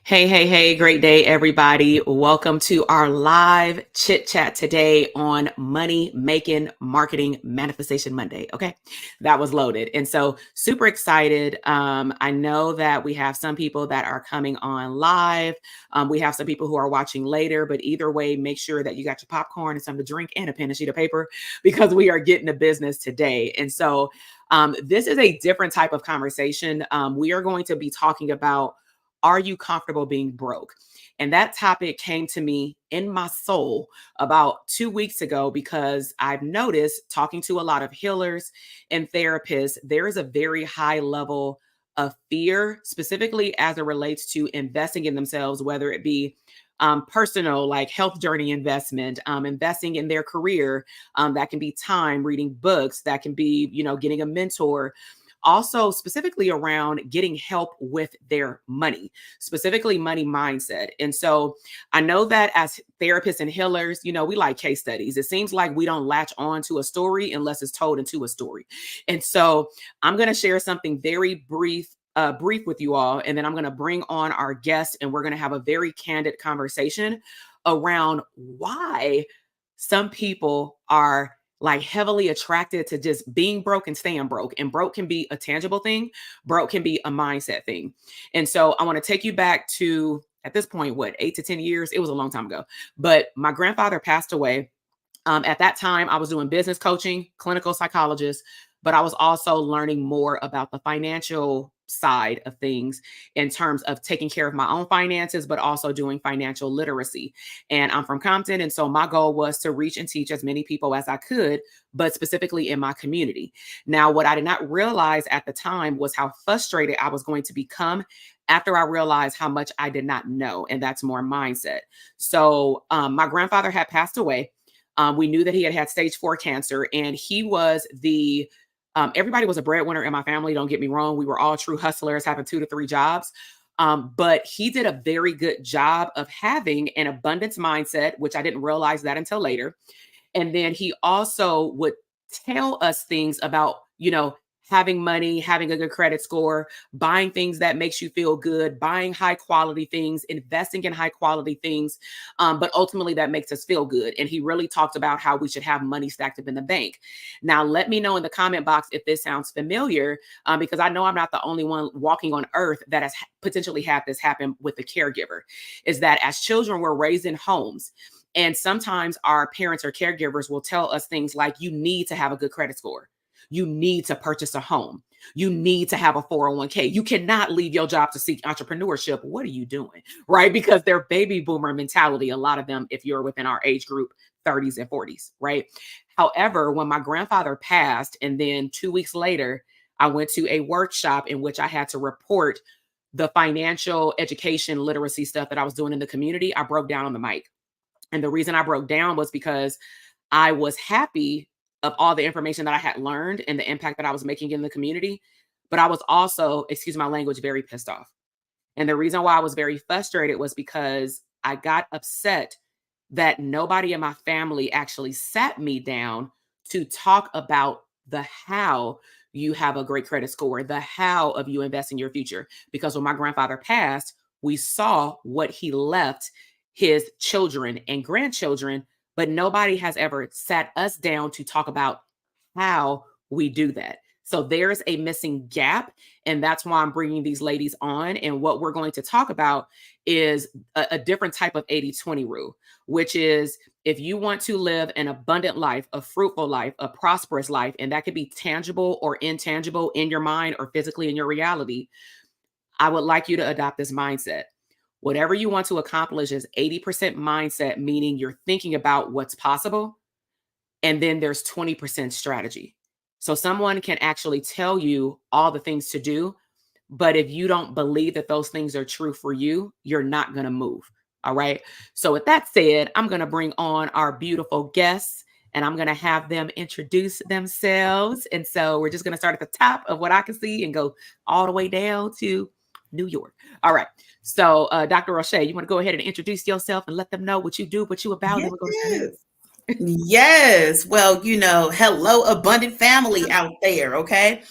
Hey, great day, everybody. Welcome to our live chit chat today on Money Making Marketing Manifestation Monday. Okay, that was loaded. And so, super excited. I know that we have some people that are coming on live. We have some people who are watching later, but either way, make sure that you got your popcorn and something to drink and a pen and sheet of paper because we are getting to business today. And so, this is a different type of conversation. We are going to be talking about, are you comfortable being broke? And that topic came to me in my soul about 2 weeks ago because I've noticed talking to a lot of healers and therapists, there is a very high level of fear, specifically as it relates to investing in themselves, whether it be personal, like health journey investment, investing in their career. That can be time, reading books, that can be, getting a mentor, also specifically around getting help with their money, specifically money mindset. And so I know that as therapists and healers, we like case studies. It seems like we don't latch on to a story unless it's told into a story. And so I'm going to share something very brief with you all, and then I'm going to bring on our guest and we're going to have a very candid conversation around why some people are like heavily attracted to just being broke and staying broke. And broke can be a tangible thing, broke can be a mindset thing. And so I want to take you back to, at this point, what, 8 to 10 years? It was a long time ago. But my grandfather passed away. At that time, I was doing business coaching, clinical psychologist, but I was also learning more about the financial side of things in terms of taking care of my own finances, but also doing financial literacy. And I'm from Compton. And so my goal was to reach and teach as many people as I could, but specifically in my community. Now, what I did not realize at the time was how frustrated I was going to become after I realized how much I did not know. And that's more mindset. So my grandfather had passed away. We knew that he had had stage 4 cancer, and he was everybody was a breadwinner in my family. Don't get me wrong. We were all true hustlers, having 2 to 3 jobs. But he did a very good job of having an abundance mindset, which I didn't realize that until later. And then he also would tell us things about, having money, having a good credit score, buying things that makes you feel good, buying high quality things, investing in high quality things. But ultimately that makes us feel good. And he really talked about how we should have money stacked up in the bank. Now, let me know in the comment box if this sounds familiar, because I know I'm not the only one walking on earth that has potentially had this happen with a caregiver. Is that as children, we're raised in homes. And sometimes our parents or caregivers will tell us things like, you need to have a good credit score. You need to purchase a home. You need to have a 401k. You cannot leave your job to seek entrepreneurship. What are you doing? Right? Because they're baby boomer mentality. A lot of them, if you're within our age group, 30s and 40s. Right. However, when my grandfather passed, and then 2 weeks later, I went to a workshop in which I had to report the financial education literacy stuff that I was doing in the community. I broke down on the mic. And the reason I broke down was because I was happy of all the information that I had learned and the impact that I was making in the community. But I was also, excuse my language, very pissed off. And the reason why I was very frustrated was because I got upset that nobody in my family actually sat me down to talk about the how you have a great credit score, the how of you invest in your future. Because when my grandfather passed, we saw what he left his children and grandchildren, but nobody has ever sat us down to talk about how we do that. So there's a missing gap. And that's why I'm bringing these ladies on. And what we're going to talk about is a different type of 80/20 rule, which is, if you want to live an abundant life, a fruitful life, a prosperous life, and that could be tangible or intangible in your mind or physically in your reality, I would like you to adopt this mindset. Whatever you want to accomplish is 80% mindset, meaning you're thinking about what's possible. And then there's 20% strategy. So someone can actually tell you all the things to do, but if you don't believe that those things are true for you, you're not going to move. All right. So with that said, I'm going to bring on our beautiful guests and I'm going to have them introduce themselves. And so we're just going to start at the top of what I can see and go all the way down to New York. All right. So Dr. Roche, you want to go ahead and introduce yourself and let them know what you do, what you about, and we'll go to Yes. Yes. Well, hello, abundant family out there. Okay.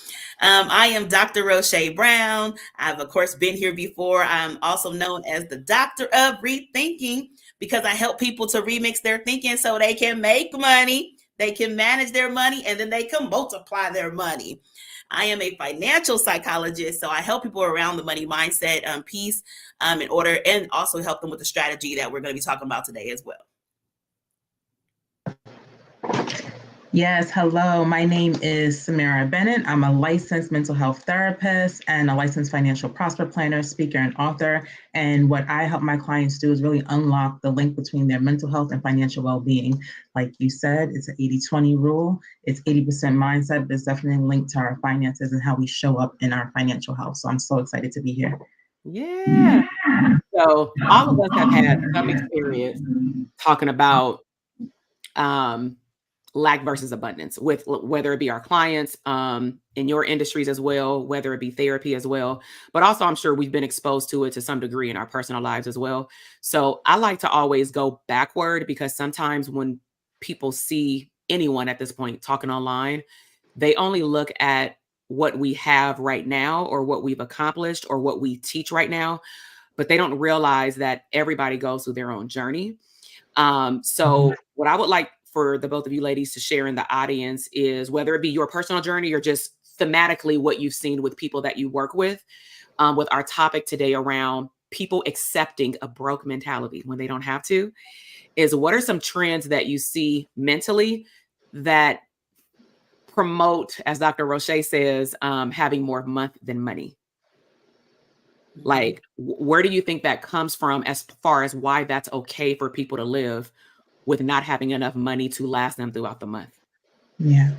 I am Dr. Roche Brown. I've, of course, been here before. I'm also known as the Doctor of Rethinking because I help people to remix their thinking so they can make money, they can manage their money, and then they can multiply their money. I am a financial psychologist, so I help people around the money mindset piece in order, and also help them with the strategy that we're going to be talking about today as well. Yes, hello. My name is Samara Bennett. I'm a licensed mental health therapist and a licensed financial prosper planner, speaker, and author. And what I help my clients do is really unlock the link between their mental health and financial well being. Like you said, it's an 80-20 rule. It's 80% mindset, but it's definitely linked to our finances and how we show up in our financial health. So I'm so excited to be here. Yeah. So all of us have had some experience talking about lack versus abundance with whether it be our clients in your industries as well, whether it be therapy as well, but also I'm sure we've been exposed to it to some degree in our personal lives as well. So I like to always go backward because sometimes when people see anyone at this point talking online, they only look at what we have right now or what we've accomplished or what we teach right now, but they don't realize that everybody goes through their own journey. So what I would like for the both of you ladies to share in the audience is whether it be your personal journey or just thematically what you've seen with people that you work with our topic today around people accepting a broke mentality when they don't have to, is what are some trends that you see mentally that promote, as Dr. Roche says, having more month than money? Like, where do you think that comes from as far as why that's okay for people to live with not having enough money to last them throughout the month? Yeah.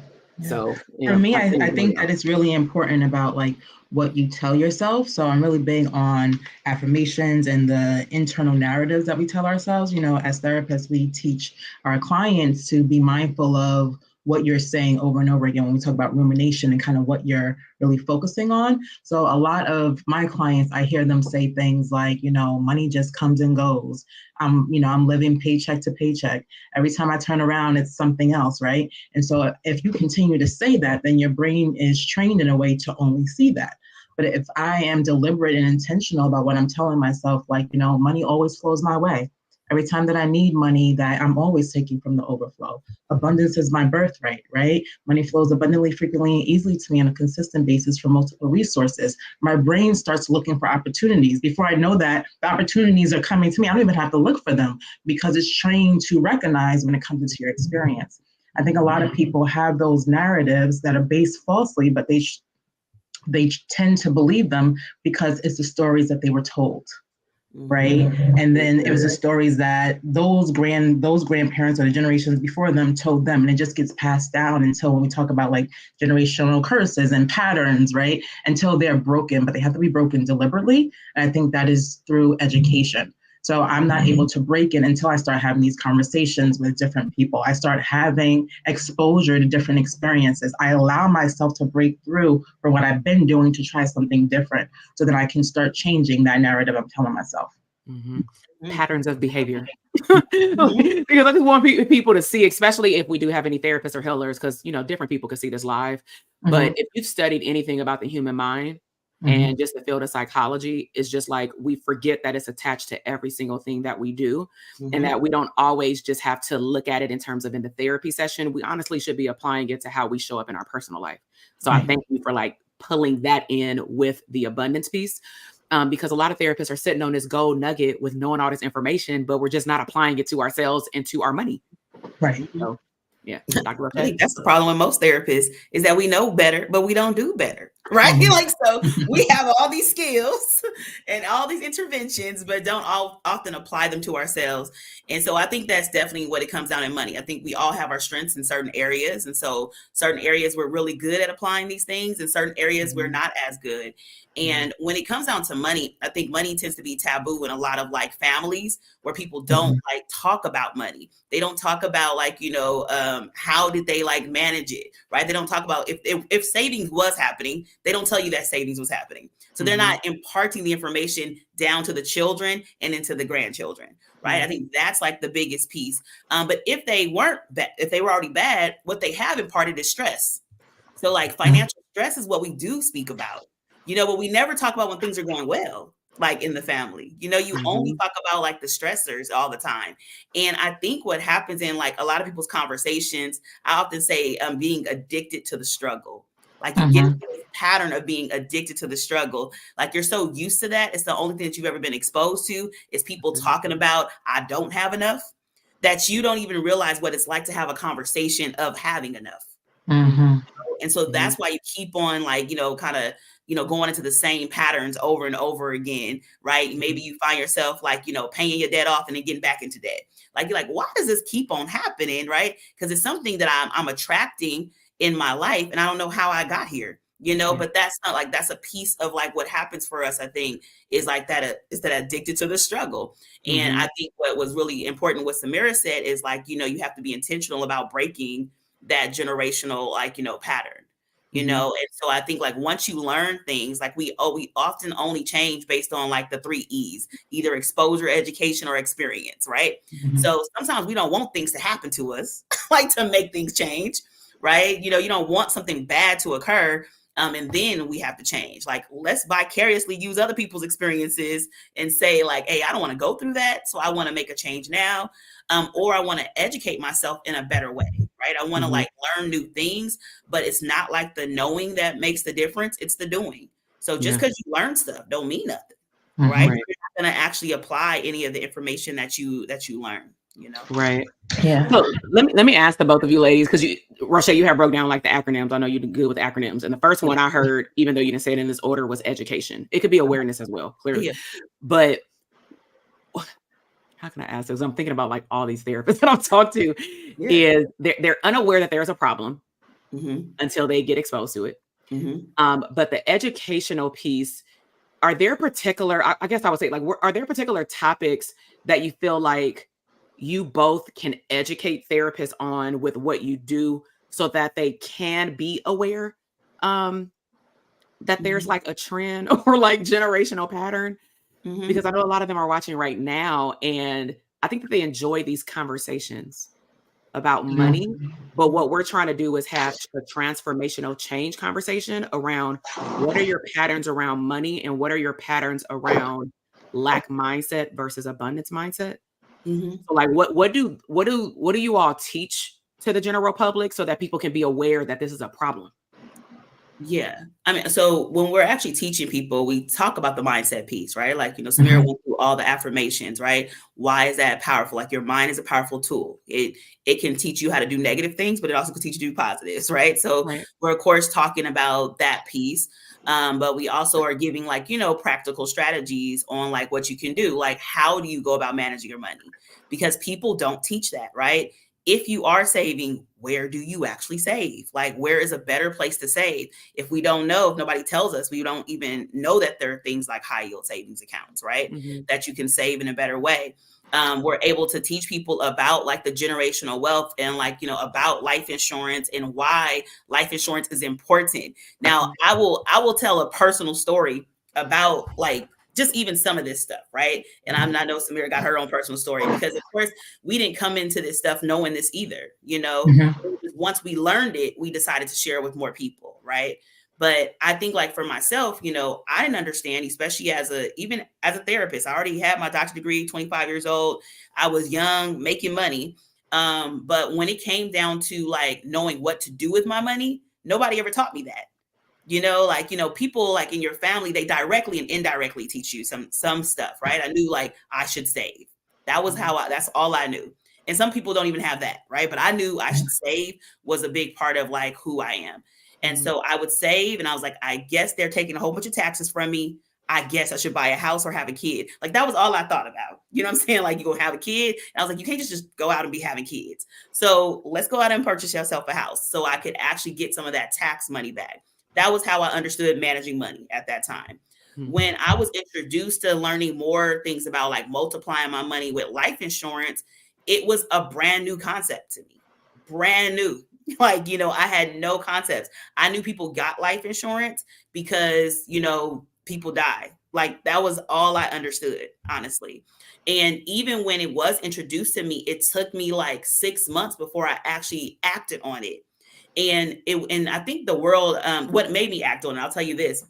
So, For me, like I think that it's really important about like what you tell yourself. So I'm really big on affirmations and the internal narratives that we tell ourselves. As therapists, we teach our clients to be mindful of what you're saying over and over again when we talk about rumination and kind of what you're really focusing on. So a lot of my clients, I hear them say things like, money just comes and goes. I'm living paycheck to paycheck. Every time I turn around, it's something else, right? And so if you continue to say that, then your brain is trained in a way to only see that. But if I am deliberate and intentional about what I'm telling myself, like, money always flows my way. Every time that I need money, that I'm always taking from the overflow. Abundance is my birthright, right? Money flows abundantly, frequently, and easily to me on a consistent basis from multiple resources. My brain starts looking for opportunities. Before I know that, the opportunities are coming to me. I don't even have to look for them because it's trained to recognize when it comes into your experience. I think a lot of people have those narratives that are based falsely, but they tend to believe them because it's the stories that they were told. Right. And then it was the stories that those grandparents or the generations before them told them. And it just gets passed down until when we talk about like generational curses and patterns, right? Until they're broken, but they have to be broken deliberately. And I think that is through education. So I'm not able to break it until I start having these conversations with different people. I start having exposure to different experiences. I allow myself to break through from what I've been doing to try something different so that I can start changing that narrative I'm telling myself. Patterns of behavior. Because I just want people to see, especially if we do have any therapists or healers, because different people can see this live. But if you've studied anything about the human mind and just the field of psychology, is just like we forget that it's attached to every single thing that we do, and that we don't always just have to look at it in terms of in the therapy session. We honestly should be applying it to how we show up in our personal life. So I thank you for like pulling that in with the abundance piece. Because a lot of therapists are sitting on this gold nugget with knowing all this information, but we're just not applying it to ourselves and to our money. Right. So, yeah, Dr. I think that's the problem with most therapists is that we know better, but we don't do better, right? Like, so we have all these skills and all these interventions, but don't often apply them to ourselves. And so I think that's definitely what it comes down in money. I think we all have our strengths in certain areas. And so certain areas we're really good at applying these things, and certain areas we're not as good. And when it comes down to money, I think money tends to be taboo in a lot of like families where people don't like talk about money. They don't talk about like, how did they like manage it, right? They don't talk about if savings was happening, they don't tell you that savings was happening. So they're not imparting the information down to the children and into the grandchildren, right? I think that's like the biggest piece. But if they were already bad, what they have imparted is stress. So like financial stress is what we do speak about, but we never talk about when things are going well, like in the family. You only talk about like the stressors all the time. And I think what happens in like a lot of people's conversations, I often say being addicted to the struggle. Like you get into this pattern of being addicted to the struggle. Like you're so used to that. It's the only thing that you've ever been exposed to is people talking about, I don't have enough, that you don't even realize what it's like to have a conversation of having enough. And so that's why you keep on like, kind of, going into the same patterns over and over again, right? Maybe you find yourself like, paying your debt off and then getting back into debt. Like, you're like, why does this keep on happening, right? Because it's something that I'm attracting in my life, and I don't know how I got here, but that's not like, that's a piece of like what happens for us, I think, is like that, is that addicted to the struggle. And I think what was really important, what Samira said, is like, you have to be intentional about breaking that generational, like, pattern, and so I think like once you learn things, like we often only change based on like the 3 E's, either exposure, education, or experience, right? So sometimes we don't want things to happen to us, like to make things change, right? You don't want something bad to occur. And then we have to change. Like, let's vicariously use other people's experiences and say like, hey, I don't want to go through that. So I want to make a change now. Or I want to educate myself in a better way, right? I want to like learn new things, but it's not like the knowing that makes the difference. It's the doing. So just because you learn stuff don't mean nothing, right? You're not going to actually apply any of the information that you learn, Right. Yeah. So let me ask the both of you ladies, because Rochelle, you have broke down like the acronyms. I know you're good with acronyms. And the first one I heard, even though you didn't say it in this order, was education. It could be awareness as well, clearly. But how can I ask this? I'm thinking about like all these therapists that I've talked to, is they're unaware that there's a problem until they get exposed to it. But the educational piece, are there particular, I guess I would say, like, are there particular topics that you feel like you both can educate therapists on with what you do so that they can be aware that there's like a trend or like generational pattern? Because I know a lot of them are watching right now, and I think that they enjoy these conversations about money. But what we're trying to do is have a transformational change conversation around what are your patterns around money and what are your patterns around lack mindset versus abundance mindset. So like what do you all teach to the general public so that people can be aware that this is a problem? Yeah. I mean, so when we're actually teaching people, we talk about the mindset piece, right? Like, Samira went through all the affirmations, right? Why is that powerful? Like your mind is a powerful tool. It can teach you how to do negative things, but it also can teach you to do positives, right? So we're of course talking about that piece. But we also are giving like, practical strategies on like what you can do. Like, how do you go about managing your money? Because people don't teach that, right? If you are saving, where do you actually save? Like, where is a better place to save? If we don't know, if nobody tells us, we don't even know that there are things like high yield savings accounts, right? That you can save in a better way. We're able to teach people about like the generational wealth and like, about life insurance and why life insurance is important. Now, I will tell a personal story about like just even some of this stuff, right? And I know Samira got her own personal story because, of course, we didn't come into this stuff knowing this either. Once we learned it, we decided to share it with more people, right? But I think like for myself, I didn't understand, especially even as a therapist. I already had my doctorate degree, 25 years old. I was young, making money. But when it came down to like knowing what to do with my money, nobody ever taught me that. People like in your family, they directly and indirectly teach you some stuff, right? I knew like I should save. That's all I knew. And some people don't even have that, right? But I knew I should save was a big part of like who I am. And so I would save, and I was like, I guess they're taking a whole bunch of taxes from me. I guess I should buy a house or have a kid. Like that was all I thought about. You know what I'm saying? Like, you're gonna have a kid. And I was like, you can't just go out and be having kids. So let's go out and purchase yourself a house so I could actually get some of that tax money back. That was how I understood managing money at that time. When I was introduced to learning more things about like multiplying my money with life insurance, it was a brand new concept to me. Brand new. Like, I had no concepts. I knew people got life insurance because, people die. Like that was all I understood, honestly. And even when it was introduced to me, it took me like 6 months before I actually acted on it. And I think the world, what made me act on it, I'll tell you this.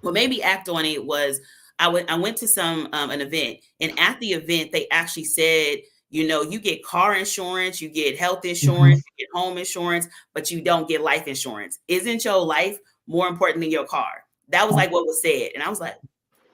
What made me act on it was I went to an event, and at the event they actually said, you get car insurance, you get health insurance, you get home insurance, but you don't get life insurance. Isn't your life more important than your car? That was like what was said. And I was like,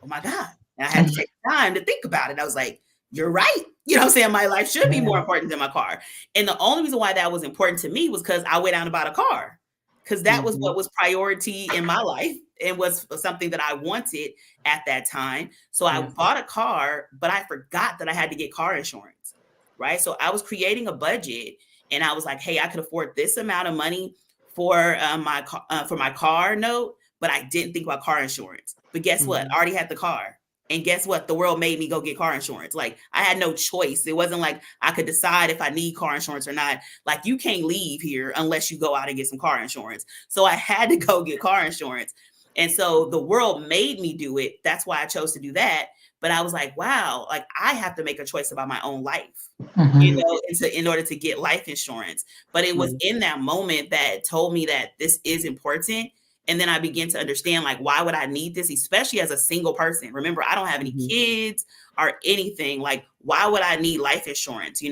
oh my God. And I had to take time to think about it. I was like, you're right. You know what I'm saying? My life should be more important than my car. And the only reason why that was important to me was because I went out and bought a car, because that was what was priority in my life and was something that I wanted at that time. So I bought a car, but I forgot that I had to get car insurance, right? So I was creating a budget, and I was like, hey, I could afford this amount of money for my car note, but I didn't think about car insurance. But guess what? I already had the car. And guess what? The world made me go get car insurance. Like, I had no choice. It wasn't like I could decide if I need car insurance or not. Like, you can't leave here unless you go out and get some car insurance. So I had to go get car insurance. And so the world made me do it. That's why I chose to do that. But I was like, wow, like, I have to make a choice about my own life, in order to get life insurance. But it was in that moment that told me that this is important. And then I began to understand, like, why would I need this, especially as a single person? Remember, I don't have any kids or anything. Like, why would I need life insurance,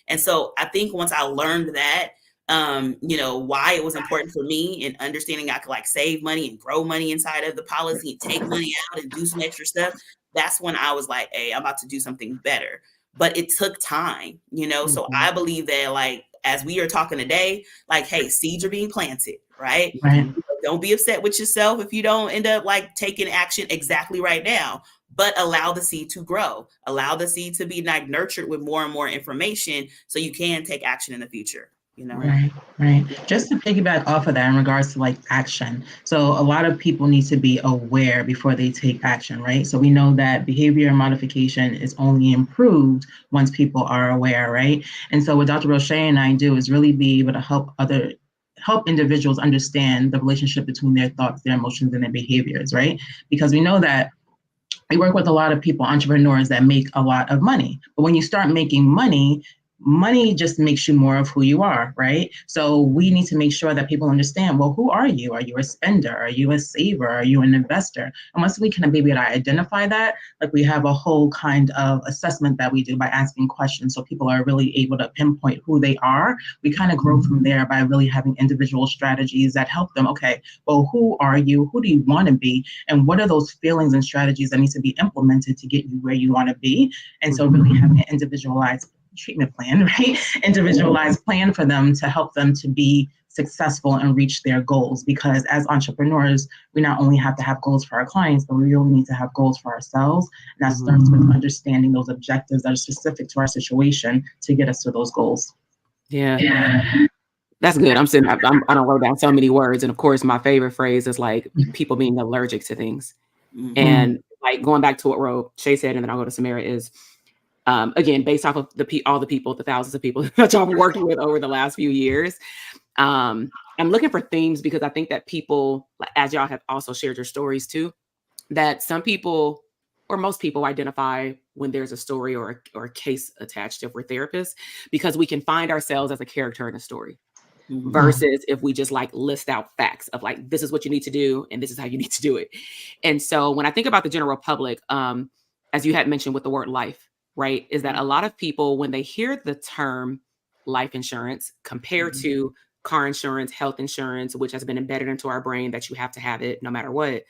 And so I think once I learned that, why it was important for me, and understanding I could like save money and grow money inside of the policy and take money out and do some extra stuff, that's when I was like, hey, I'm about to do something better. But it took time, So I believe that, like, as we are talking today, like, hey, seeds are being planted, right? Don't be upset with yourself if you don't end up like taking action exactly right now, but allow the seed to grow, allow the seed to be like nurtured with more and more information so you can take action in the future. Right. Just to piggyback off of that in regards to like action. So a lot of people need to be aware before they take action, right? So we know that behavior modification is only improved once people are aware, right? And so what Dr. Roche and I do is really be able to help individuals understand the relationship between their thoughts, their emotions, and their behaviors, right? Because we know that we work with a lot of people, entrepreneurs that make a lot of money. But when you start making money just makes you more of who you are, right? So we need to make sure that people understand, well, who are you? Are you a spender? Are you a saver? Are you an investor? And once we can be able to identify that, like, we have a whole kind of assessment that we do by asking questions, so people are really able to pinpoint who they are. We kind of grow from there by really having individual strategies that help them. Okay, well, who are you? Who do you want to be? And what are those feelings and strategies that need to be implemented to get you where you want to be? And so really having an individualized treatment plan, right? Individualized plan for them to help them to be successful and reach their goals. Because as entrepreneurs, we not only have to have goals for our clients, but we really need to have goals for ourselves. And that starts with understanding those objectives that are specific to our situation to get us to those goals. Yeah. That's good. I don't wrote down so many words. And of course, my favorite phrase is like people being allergic to things. And like going back to what Shay said, and then I'll go to Samara, is again, based off of all the people, the thousands of people that y'all have worked with over the last few years. I'm looking for themes, because I think that people, as y'all have also shared your stories too, that some people or most people identify when there's a story or a case attached if we're therapists, because we can find ourselves as a character in a story. Versus if we just like list out facts of like, this is what you need to do and this is how you need to do it. And so when I think about the general public, as you had mentioned with the word life, right, is that a lot of people, when they hear the term life insurance compared to car insurance, health insurance, which has been embedded into our brain that you have to have it no matter what,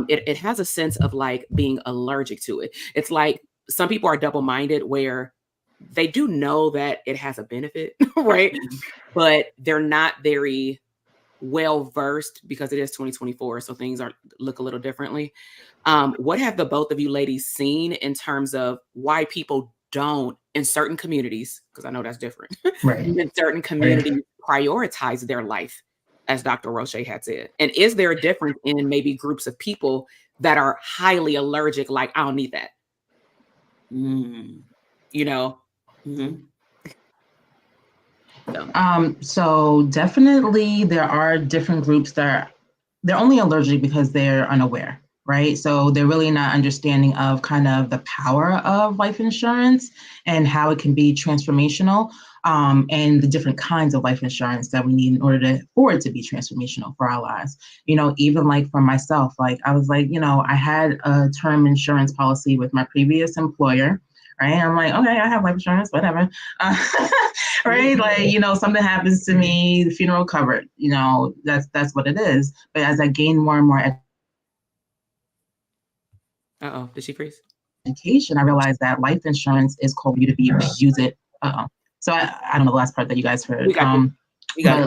it has a sense of like being allergic to it. It's like some people are double-minded, where they do know that it has a benefit, right? But they're not very well versed, because it is 2024, so things look a little differently. What have the both of you ladies seen in terms of why people don't, in certain communities, because I know that's different, in certain communities, prioritize their life, as Dr. Roche had said? And is there a difference in maybe groups of people that are highly allergic, like, I don't need that? So definitely there are different groups that they're only allergic because they're unaware, right? So they're really not understanding of kind of the power of life insurance and how it can be transformational, and the different kinds of life insurance that we need in order for it to be transformational for our lives. Even like for myself, like I was like, I had a term insurance policy with my previous employer. Right. I'm like, okay, I have life insurance, whatever. Right. Like, something happens to me, the funeral covered, that's what it is. But as I gain more and more Uh-oh, did she freeze? education, I realized that life insurance is called you to be able to use it. So I don't know the last part that you guys heard. We got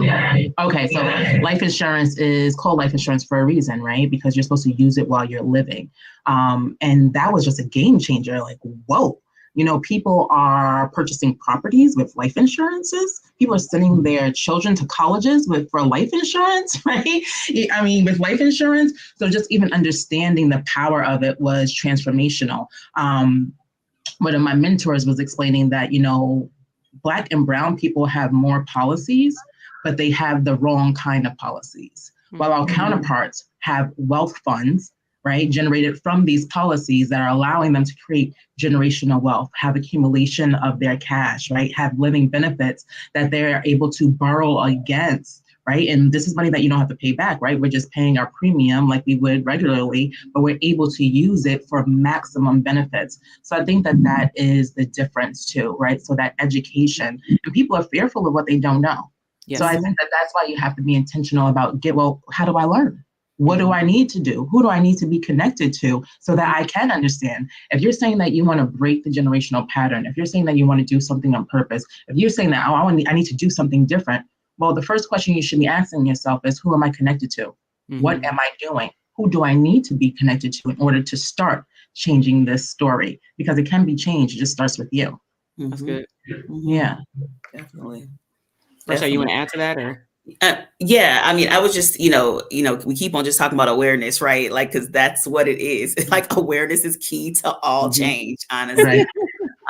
you. Okay, so life insurance is called life insurance for a reason, right? Because you're supposed to use it while you're living. And that was just a game changer. Like, whoa. People are purchasing properties with life insurances. People are sending their children to colleges for life insurance, right? I mean, with life insurance. So just even understanding the power of it was transformational. One of my mentors was explaining that, Black and brown people have more policies, but they have the wrong kind of policies. While our counterparts have wealth funds, right, generated from these policies that are allowing them to create generational wealth, have accumulation of their cash, right, have living benefits that they're able to borrow against, right? And this is money that you don't have to pay back, right? We're just paying our premium like we would regularly, but we're able to use it for maximum benefits. So I think that is the difference too, right? So that education, and people are fearful of what they don't know. Yes. So I think that's why you have to be intentional about how do I learn? What do I need to do? Who do I need to be connected to so that I can understand? If you're saying that you want to break the generational pattern, if you're saying that you want to do something on purpose, if you're saying that I need to do something different, well, the first question you should be asking yourself is, who am I connected to? What am I doing? Who do I need to be connected to in order to start changing this story? Because it can be changed. It just starts with you. That's good. Yeah, definitely. Rochelle, you want to add to that, or? Yeah, I mean, I was just, we keep on just talking about awareness, right? Like, because that's what it is. Like, awareness is key to all change, honestly. Right.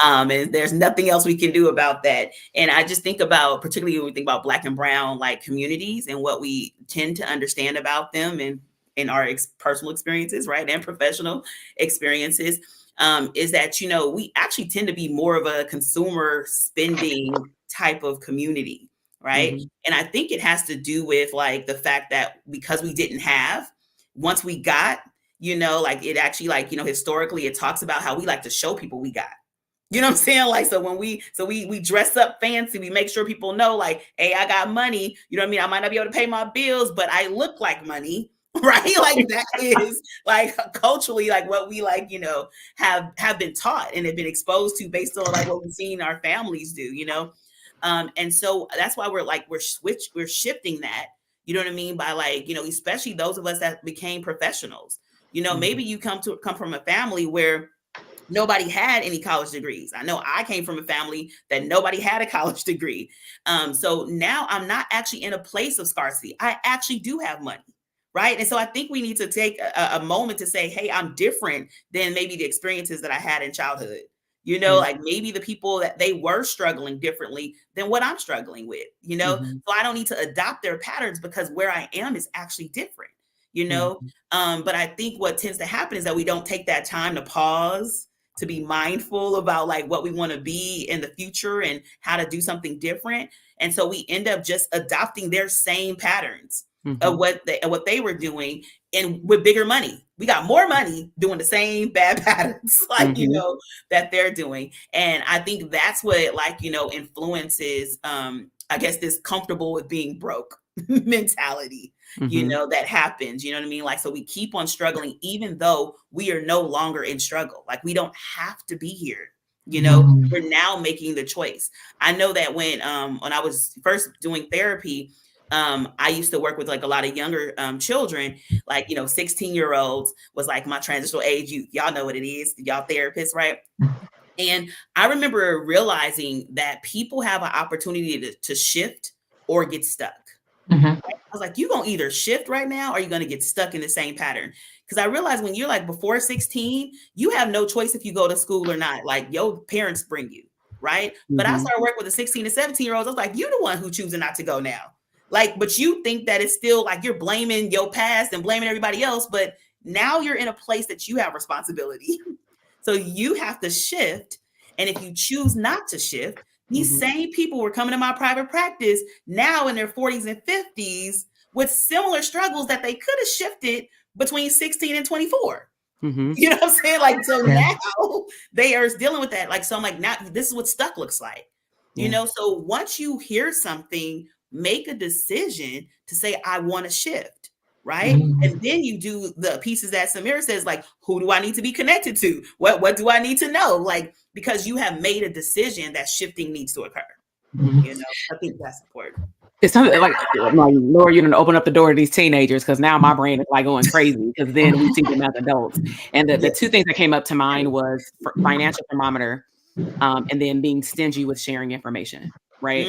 And there's nothing else we can do about that. And I just think about, particularly when we think about Black and brown like communities and what we tend to understand about them and in our personal experiences, right, and professional experiences, is that, we actually tend to be more of a consumer spending type of community. Right. And I think it has to do with like the fact that because we didn't have, once we got, like it actually like, historically it talks about how we like to show people we got. You know what I'm saying? Like, so when we dress up fancy, we make sure people know like, hey, I got money. You know what I mean? I might not be able to pay my bills, but I look like money. Right. Like that is like culturally like what we like, have been taught and have been exposed to based on like what we've seen our families do, and so that's why we're shifting that, you know what I mean? By like, especially those of us that became professionals, maybe you come from a family where nobody had any college degrees. I know I came from a family that nobody had a college degree. So now I'm not actually in a place of scarcity. I actually do have money. Right. And so I think we need to take a moment to say, hey, I'm different than maybe the experiences that I had in childhood. Like maybe the people that they were struggling differently than what I'm struggling with, so I don't need to adopt their patterns because where I am is actually different, but I think what tends to happen is that we don't take that time to pause, to be mindful about like what we want to be in the future and how to do something different. And so we end up just adopting their same patterns of what they were doing, and with bigger money. We got more money doing the same bad patterns, like, that they're doing. And I think that's what like, influences, I guess, this comfortable with being broke mentality, that happens, you know what I mean? Like, so we keep on struggling, even though we are no longer in struggle. Like, we don't have to be here. We're now making the choice. I know that when I was first doing therapy, I used to work with like a lot of younger children, like, 16-year-olds was like my transitional age. Y'all know what it is, y'all therapists, right? And I remember realizing that people have an opportunity to shift or get stuck. Right? I was like, you gonna either shift right now or you're gonna get stuck in the same pattern. Because I realized when you're like before 16, you have no choice if you go to school or not. Like your parents bring you, right? But I started working with the 16 and 17-year-olds. I was like, you're the one who choosing not to go now. Like, but you think that it's still like you're blaming your past and blaming everybody else, but Now you're in a place that you have responsibility. So you have to shift. And if you choose not to shift, these same people were coming to my private practice now in their 40s and 50s with similar struggles that they could have shifted between 16 and 24. You know what I'm saying? Like, so now they are dealing with that. Like, so I'm like, now this is what stuck looks like, you know? So once you hear something, make a decision to say, I want to shift. Right. And then you do the pieces that Samira says, like, who do I need to be connected to? What do I need to know? Like, because you have made a decision that shifting needs to occur. You know, I think that's important. It's something like Laura, you didn't open up the door to these teenagers, because now my brain is like going crazy, because then we see them as adults. And the two things that came up to mind was financial thermometer, and then being stingy with sharing information. Right.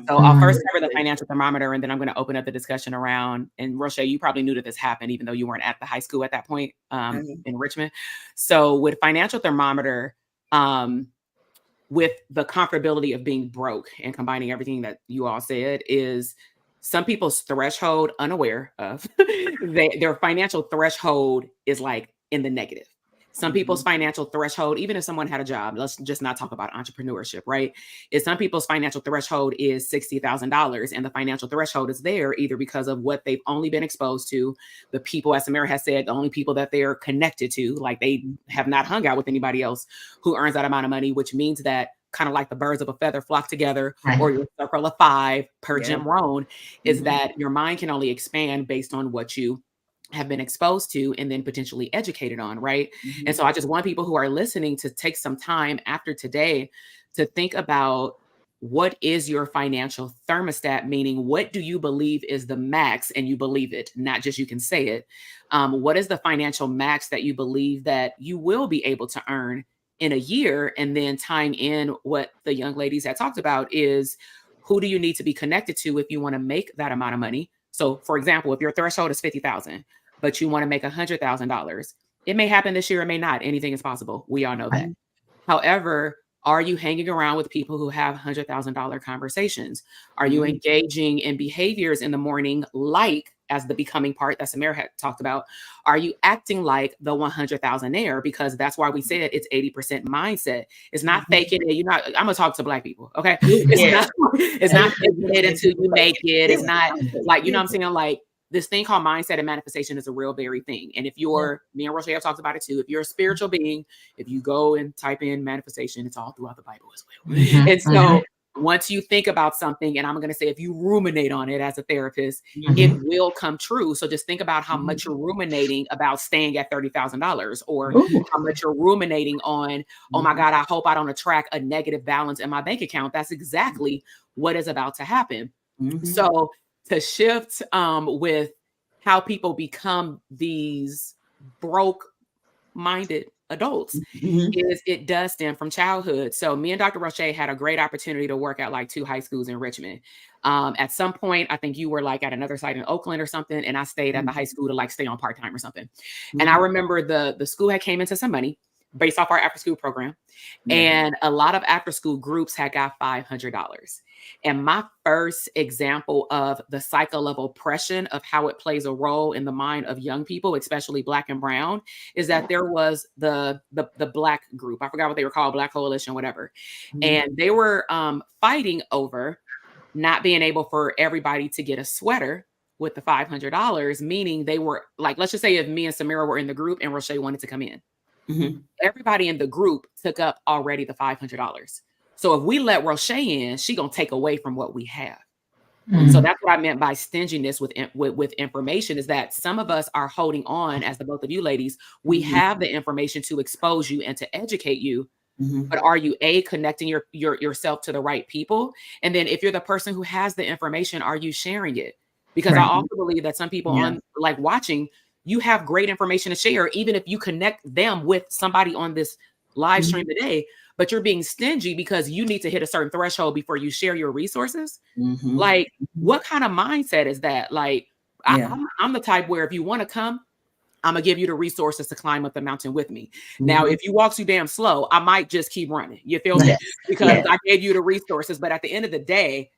So I'll first cover the financial thermometer, and then I'm going to open up the discussion around, and Rochelle, you probably knew that this happened, even though you weren't at the high school at that point, in Richmond. So with financial thermometer, with the comfortability of being broke and combining everything that you all said, is some people's threshold, unaware of their financial threshold, is like in the negative. Some people's financial threshold, even if someone had a job, let's just not talk about entrepreneurship, right? Is some people's financial threshold is $60,000, and the financial threshold is there either because of what they've only been exposed to, the people, as Samira has said, the only people that they're connected to, like they have not hung out with anybody else who earns that amount of money, which means that kind of like the birds of a feather flock together, or your circle of five per Jim Rohn, is that your mind can only expand based on what you have been exposed to and then potentially educated on, right? And so I just want people who are listening to take some time after today to think about, what is your financial thermostat? Meaning, what do you believe is the max, and you believe it, not just you can say it. What is the financial max that you believe that you will be able to earn in a year? And then tying in what the young ladies had talked about is, who do you need to be connected to if you want to make that amount of money? So for example, if your threshold is $50,000, but you want to make $100,000, it may happen this year, it may not. Anything is possible. We all know that. However, are you hanging around with people who have $100,000 conversations? Are you engaging in behaviors in the morning, like, as the becoming part that Samira had talked about? Are you acting like the 100,000aire? Because that's why we said it's 80% mindset. It's not faking it. I'm gonna talk to Black people, okay? It's not faking it until you make it. It's not like, you know what I'm saying? Like, this thing called mindset and manifestation is a real very thing. And if you're, me and Rochelle have talked about it too, if you're a spiritual being, if you go and type in manifestation, it's all throughout the Bible as well. And so once you think about something, and I'm going to say, if you ruminate on it as a therapist, it will come true. So just think about how much you're ruminating about staying at $30,000, or how much you're ruminating on, oh my God, I hope I don't attract a negative balance in my bank account. That's exactly what is about to happen. So to shift with how people become these broke-minded adults, is it does stem from childhood. So me and Dr. Roche had a great opportunity to work at like 2 high schools in Richmond. At some point, I think you were like at another site in Oakland or something, and I stayed at the high school to like stay on part-time or something. And I remember the school had came into some money based off our after-school program. And a lot of after-school groups had got $500. And my first example of the cycle of oppression, of how it plays a role in the mind of young people, especially Black and brown, is that there was the Black group. I forgot what they were called, Black Coalition, whatever. And they were fighting over not being able for everybody to get a sweater with the $500, meaning they were like, let's just say if me and Samira were in the group and Roche wanted to come in. Everybody in the group took up already the $500. So if we let Roche in, she gonna take away from what we have. So that's what I meant by stinginess with information, is that some of us are holding on, as the both of you ladies, we have the information to expose you and to educate you. But are you connecting yourself to the right people? And then if you're the person who has the information, are you sharing it? Because I also believe that some people on like watching, you have great information to share, even if you connect them with somebody on this live stream today, but you're being stingy because you need to hit a certain threshold before you share your resources. Like, what kind of mindset is that? Like, I'm the type where if you want to come, I'm gonna give you the resources to climb up the mountain with me. Now, if you walk too damn slow, I might just keep running. You feel me? Because I gave you the resources. But at the end of the day,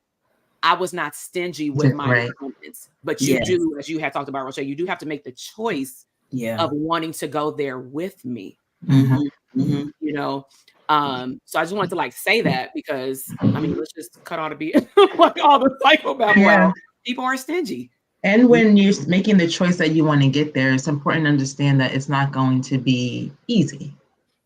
I was not stingy with my abundance. But you do, as you had talked about, Rochelle, you do have to make the choice Yeah. of wanting to go there with me, Mm-hmm. you know? So I just wanted to like say that because I mean, let's just cut all the be like all the psychopath Yeah. world. People are stingy. And when you're making the choice that you want to get there, it's important to understand that it's not going to be easy.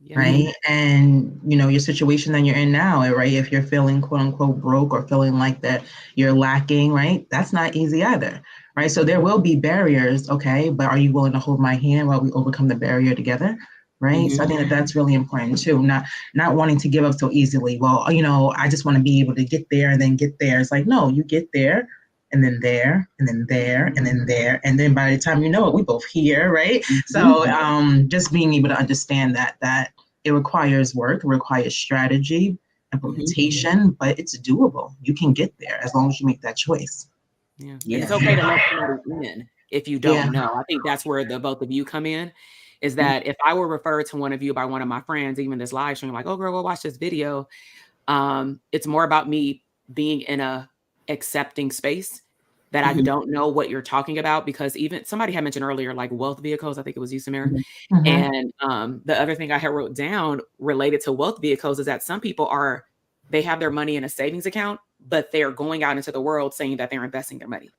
Yeah. Right. And, your situation that you're in now, right? If you're feeling quote unquote broke or feeling like that you're lacking, right? That's not easy either. Right. So there will be barriers. Okay. But are you willing to hold my hand while we overcome the barrier together? Right. So I think that that's really important too. Not wanting to give up so easily. Well, I just want to be able to get there and then get there. It's like, no, you get there and then there and then there and then there. And then by the time you know it, we both here. Right. So just being able to understand that it requires work, it requires strategy, implementation, but it's doable. You can get there as long as you make that choice. Yeah. And it's okay to let somebody in if you don't know. I think that's where the both of you come in, is that if I were referred to one of you by one of my friends, even this live stream, like, oh girl, go watch this video. It's more about me being in a accepting space that I don't know what you're talking about, because even somebody had mentioned earlier, like wealth vehicles, I think it was you, Samira. And the other thing I had wrote down related to wealth vehicles is that some people they have their money in a savings account, but they're going out into the world saying that they're investing their money.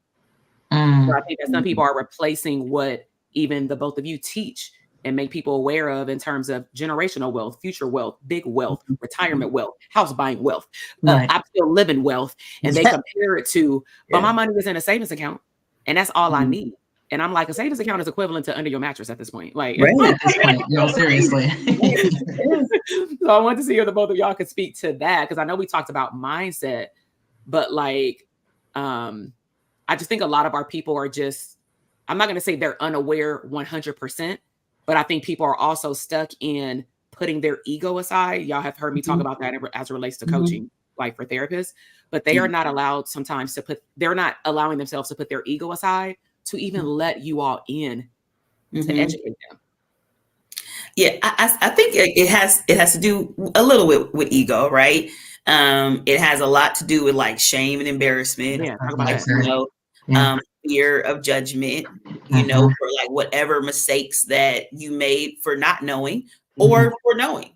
So I think that some people are replacing what even the both of you teach and make people aware of in terms of generational wealth, future wealth, big wealth, retirement wealth, house buying wealth, I'm still living wealth. And they compare it to, but my money is in a savings account and that's all I need. And I'm like, a savings account is equivalent to under your mattress at this point. Like, at this point, no, seriously. So I want to see if the both of y'all could speak to that, because I know we talked about mindset, but like, I just think a lot of our people are just, I'm not going to say they're unaware 100%, but I think people are also stuck in putting their ego aside. Y'all have heard me talk about that as it relates to coaching, like for therapists, but they are not allowed sometimes they're not allowing themselves to put their ego aside to even let you all in to educate them. Yeah, I think it has to do a little with ego, right? It has a lot to do with like shame and embarrassment. Yeah, talk about Like, that. fear of judgment, for like whatever mistakes that you made for not knowing or for knowing.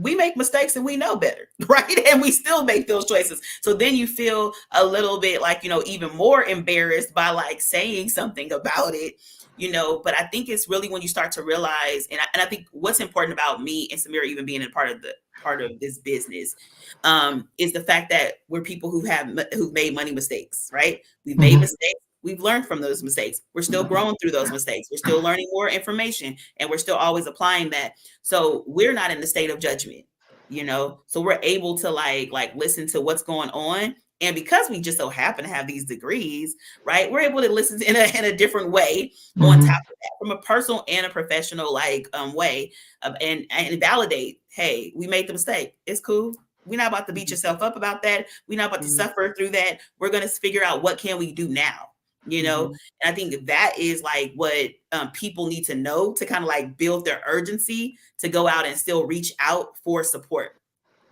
We make mistakes and we know better, right? And we still make those choices. So then you feel a little bit like, even more embarrassed by like saying something about it, but I think it's really when you start to realize, and I think what's important about me and Samira even being a part of this business, is the fact that we're people who've made money mistakes, right? We've made mistakes. We've learned from those mistakes. We're still growing through those mistakes. We're still learning more information and we're still always applying that. So we're not in the state of judgment, so we're able to like listen to what's going on. And because we just so happen to have these degrees, right, we're able to listen in a different way on top of that, from a personal and a professional way, and validate, hey, we made the mistake. It's cool. We're not about to beat yourself up about that. We're not about to suffer through that. We're going to figure out what can we do now. And I think that is like what people need to know to kind of like build their urgency to go out and still reach out for support,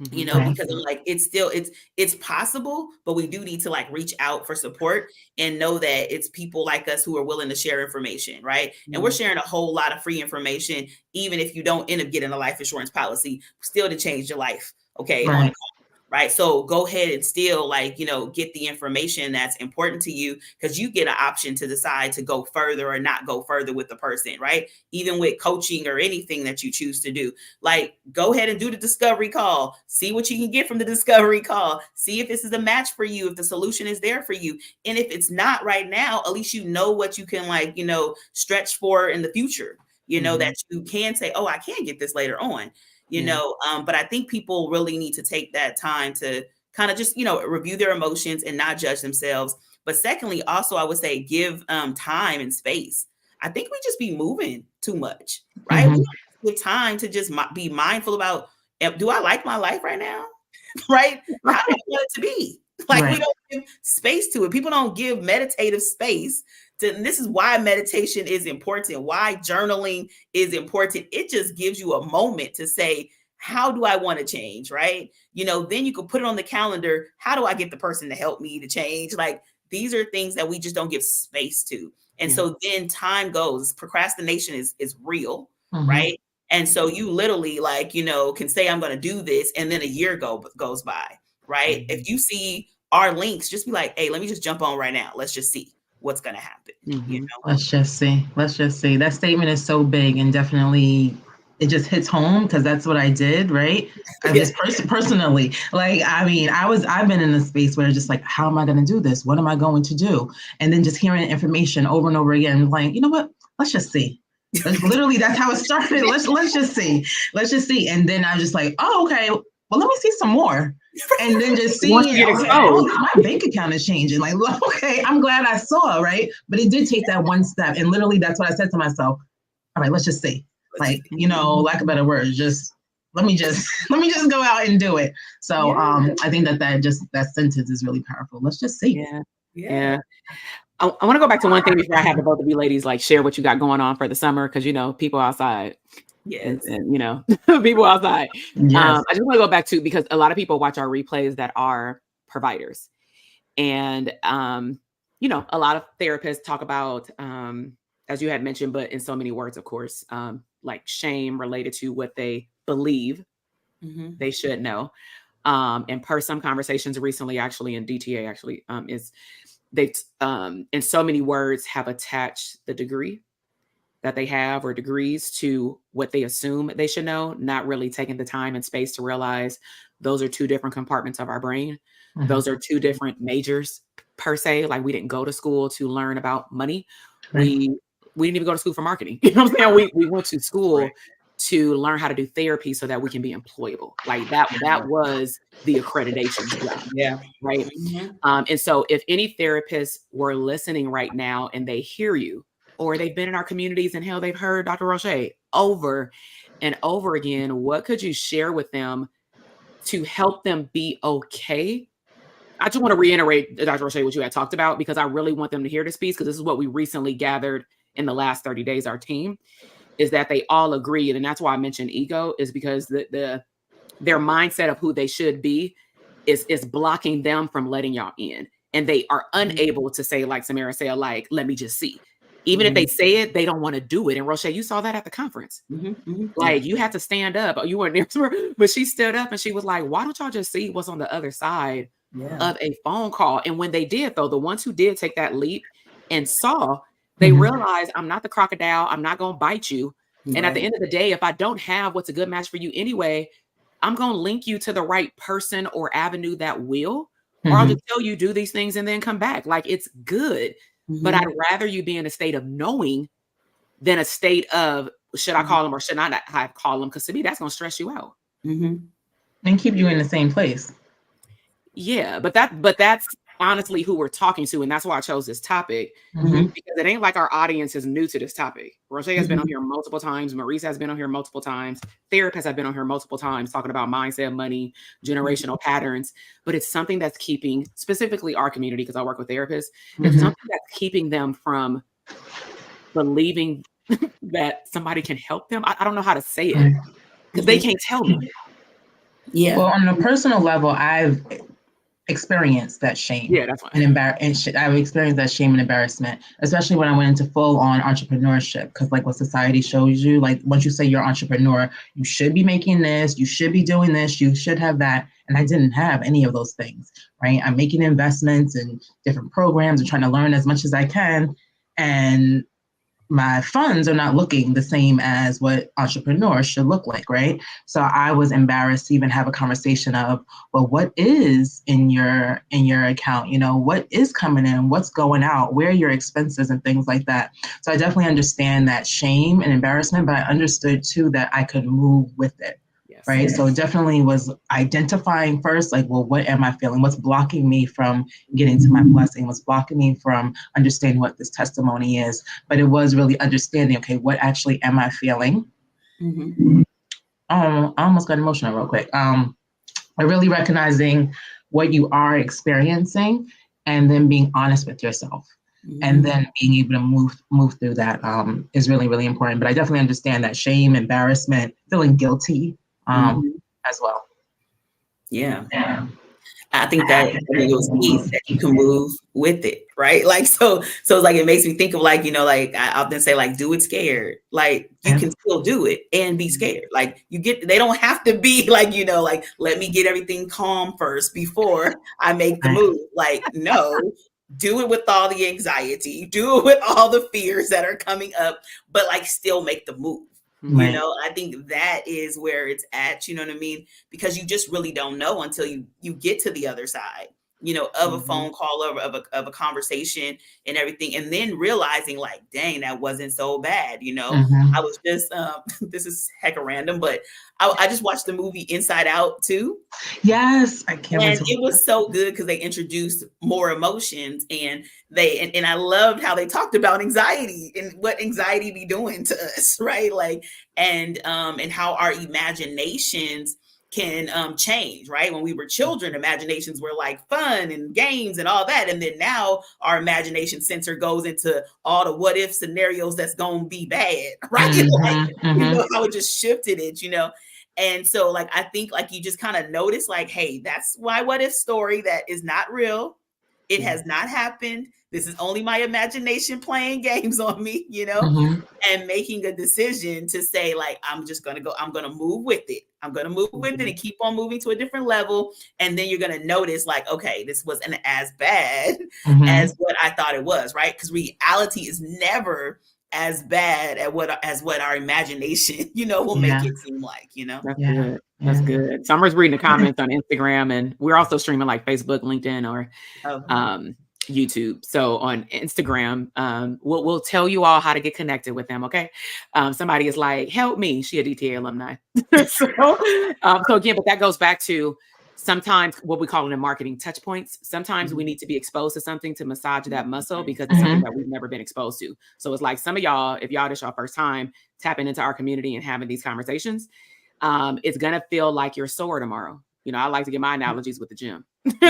because I'm like, it's possible, but we do need to like reach out for support and know that it's people like us who are willing to share information. Right. And we're sharing a whole lot of free information, even if you don't end up getting a life insurance policy, still to change your life. Okay. Right. Right. So go ahead and still get the information that's important to you, because you get an option to decide to go further or not go further with the person. Right. Even with coaching or anything that you choose to do, like go ahead and do the discovery call, see what you can get from the discovery call, see if this is a match for you, if the solution is there for you. And if it's not right now, at least you know what you can stretch for in the future, that you can say, oh, I can get this later on. But I think people really need to take that time to kind of just, review their emotions and not judge themselves. But secondly, also, I would say give time and space. I think we just be moving too much, right? We give time to just be mindful about, do I like my life right now? Right? How do I want it to be? Like, we don't give space to it. People don't give meditative space. And this is why meditation is important, why journaling is important. It just gives you a moment to say, how do I want to change? Right. Then you can put it on the calendar. How do I get the person to help me to change? Like, these are things that we just don't give space to. And so then time goes, procrastination is real, Mhm. right? And so you literally can say, I'm going to do this. And then a year goes by, right? If you see our links, just be like, hey, let me just jump on right now. Let's just see what's going to happen. Let's just see. That statement is so big, and definitely it just hits home because that's what I did, right? I just personally, I've been in a space where it's just like, how am I going to do this? What am I going to do? And then just hearing information over and over again, like, you know what? Let's just see. Literally, that's how it started. Let's just see. Let's just see. And then I was just like, oh, okay. Well, let me see some more. And then just seeing it, my bank account is changing. Like, okay, I'm glad I saw, right? But it did take that one step. And literally, that's what I said to myself. All right, let's just see. Like, lack of better words, let me just go out and do it. So I think that sentence is really powerful. Let's just see. Yeah. I want to go back to one thing before I have the both of you ladies share what you got going on for the summer, because people outside. And people outside. Yes. I just want to go back to, because a lot of people watch our replays that are providers, and a lot of therapists talk about, as you had mentioned, but in so many words, of course, like shame related to what they believe they should know. And per some conversations recently, actually in DTA, is they in so many words have attached the degree that they have or degrees to what they assume they should know, not really taking the time and space to realize those are two different compartments of our brain. Mm-hmm. Those are two different majors per se. Like, we didn't go to school to learn about money. Right. We didn't even go to school for marketing. You know what I'm saying? We went to school to learn how to do therapy so that we can be employable. Like that was the accreditation job. Yeah. Right. Mm-hmm. And so if any therapists were listening right now and they hear you, or they've been in our communities and hell, they've heard Dr. Roche over and over again, what could you share with them to help them be okay? I just want to reiterate, Dr. Roche, what you had talked about, because I really want them to hear this piece, because this is what we recently gathered in the last 30 days, our team, is that they all agreed. And that's why I mentioned ego, is because their mindset of who they should be is blocking them from letting y'all in. And they are unable to say, like Samara said, like, let me just see. Even if they say it, they don't want to do it. And Roche, you saw that at the conference. Like, you had to stand up. You weren't there, but she stood up and she was like, why don't y'all just see what's on the other side of a phone call? And when they did, though, the ones who did take that leap and saw, they realized, I'm not the crocodile. I'm not going to bite you. And at the end of the day, if I don't have what's a good match for you anyway, I'm going to link you to the right person or avenue that will, or I'll just tell you do these things and then come back. Like, it's good. But I'd rather you be in a state of knowing than a state of, should I call them or should I not call them? Because to me, that's going to stress you out. And keep you in the same place. Yeah, but that's honestly who we're talking to. And that's why I chose this topic, because it ain't like our audience is new to this topic. Roche has been on here multiple times. Maurice has been on here multiple times. Therapists have been on here multiple times talking about mindset, money, generational patterns. But it's something that's keeping, specifically our community, because I work with therapists, it's something that's keeping them from believing that somebody can help them. I don't know how to say it, because they can't tell me. Yeah. Well, on a personal level, I've experienced that shame. Yeah, that's fine. I've experienced that shame and embarrassment, especially when I went into full-on entrepreneurship. Because, like, what society shows you, like, once you say you're an entrepreneur, you should be making this, you should be doing this, you should have that. And I didn't have any of those things, right? I'm making investments in different programs and trying to learn as much as I can. And my funds are not looking the same as what entrepreneurs should look like, right? So I was embarrassed to even have a conversation of, well, what is in your account? What is coming in? What's going out? Where are your expenses and things like that? So I definitely understand that shame and embarrassment, but I understood too that I could move with it. Yes. Right. Yes. So it definitely was identifying first, like, well, what am I feeling? What's blocking me from getting to my blessing? What's blocking me from understanding what this testimony is? But it was really understanding, okay, what actually am I feeling? I almost got emotional real quick. Really recognizing what you are experiencing and then being honest with yourself. And then being able to move through that is really, really important. But I definitely understand that shame, embarrassment, feeling guilty as well. Yeah. I think it was key that you can move with it, right? Like, so it's like, it makes me think of like, like I often say, like, do it scared. Like, you can still do it and be scared. Like, they don't have to be like, like, let me get everything calm first before I make the move. Like, no, do it with all the anxiety, do it with all the fears that are coming up, but like still make the move. Right. I think that is where it's at, you know what I mean? Because you just really don't know until you get to the other side, of a phone call or of a conversation and everything. And then realizing like, dang, that wasn't so bad. I was just, this is hecka random, but I just watched the movie Inside Out too. Yes, I can't wait. And it was so good because they introduced more emotions, and and I loved how they talked about anxiety and what anxiety be doing to us, right? Like, and how our imaginations can change, right? When we were children, imaginations were like fun and games and all that, and then now our imagination sensor goes into all the what if scenarios that's gonna be bad, right? Like, how it just shifted it, And so like, I think like you just kind of notice like, hey, that's my what if story that is not real. It has not happened. This is only my imagination playing games on me, and making a decision to say like, I'm going to move with it. I'm going to move with it and keep on moving to a different level. And then you're going to notice like, okay, this wasn't as bad as what I thought it was, right? Because reality is never as bad as what our imagination, will make it seem like, That's good. That's good. Summer's reading the comments on Instagram, and we're also streaming like Facebook, LinkedIn, or YouTube. So on Instagram, we'll tell you all how to get connected with them. Okay. Somebody is like, help me. She a DTA alumni. So again, but that goes back to sometimes what we call it in marketing touch points. Sometimes we need to be exposed to something to massage that muscle because it's something that we've never been exposed to. So it's like some of y'all, if y'all this y'all first time tapping into our community and having these conversations, it's going to feel like you're sore tomorrow. I like to get my analogies with the gym.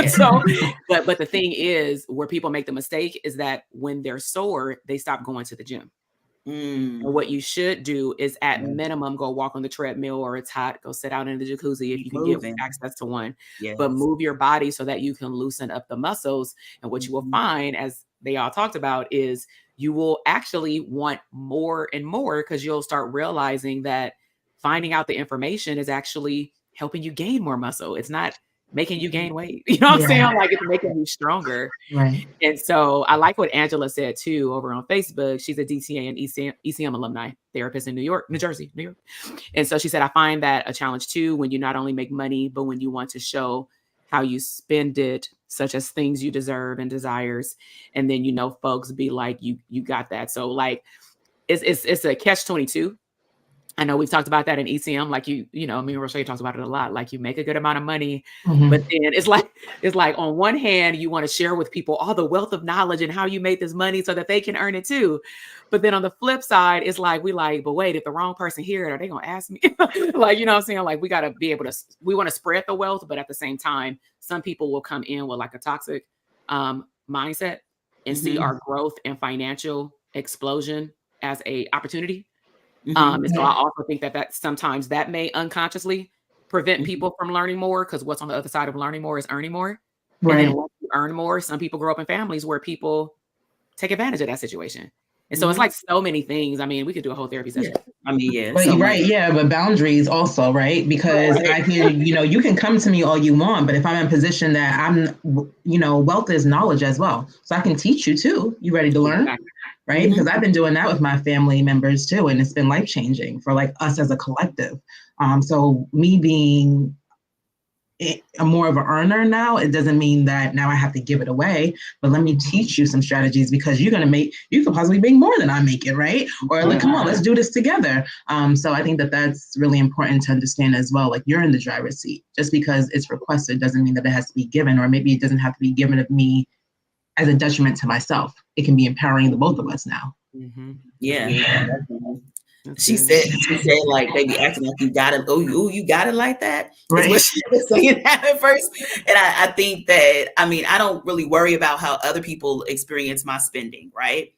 So, but the thing is, where people make the mistake is that when they're sore, they stop going to the gym. And what you should do is at minimum go walk on the treadmill, or it's hot, go sit out in the jacuzzi if you can get access to one. But move your body so that you can loosen up the muscles. And what you will find, as they all talked about, is you will actually want more and more, because you'll start realizing that finding out the information is actually helping you gain more muscle. It's not making you gain weight. You know what I'm saying? Like, it's making you stronger. Right. And so I like what Angela said too over on Facebook. She's a DTA and ECM alumni, therapist in New Jersey. And so she said, I find that a challenge too, when you not only make money, but when you want to show how you spend it, such as things you deserve and desires. And then, folks be like, you got that. So like, it's a catch-22. I know we've talked about that in ECM, like me and Rochelle talks about it a lot. Like, you make a good amount of money, but then it's like on one hand, you want to share with people all the wealth of knowledge and how you made this money so that they can earn it too. But then on the flip side, it's like, but wait, if the wrong person hear it, are they going to ask me? Like, you know what I'm saying? Like, we got to be able to, we want to spread the wealth, but at the same time, some people will come in with like a toxic mindset and see our growth and financial explosion as a opportunity. And so I also think that sometimes that may unconsciously prevent people from learning more, because what's on the other side of learning more is earning more. Right. And then once you earn more, some people grow up in families where people take advantage of that situation. And so it's like so many things. I mean, we could do a whole therapy session. But but boundaries also, right? Because I can, you can come to me all you want, but if I'm in a position that I'm, wealth is knowledge as well. So I can teach you too. You ready to learn? Exactly. Right? Because I've been doing that with my family members too. And it's been life-changing for like us as a collective. So me being more of an earner now, it doesn't mean that now I have to give it away, but let me teach you some strategies, because you could possibly make more than I make it, right? Or like, come on, let's do this together. So I think that that's really important to understand as well. Like, you're in the driver's seat. Just because it's requested doesn't mean that it has to be given, or maybe it doesn't have to be given of me as a detriment to myself. It can be empowering the both of us now. She said like, they be acting like you got it. Oh, you got it like that. Right. Is what she was saying at first. And I think that, I don't really worry about how other people experience my spending, right?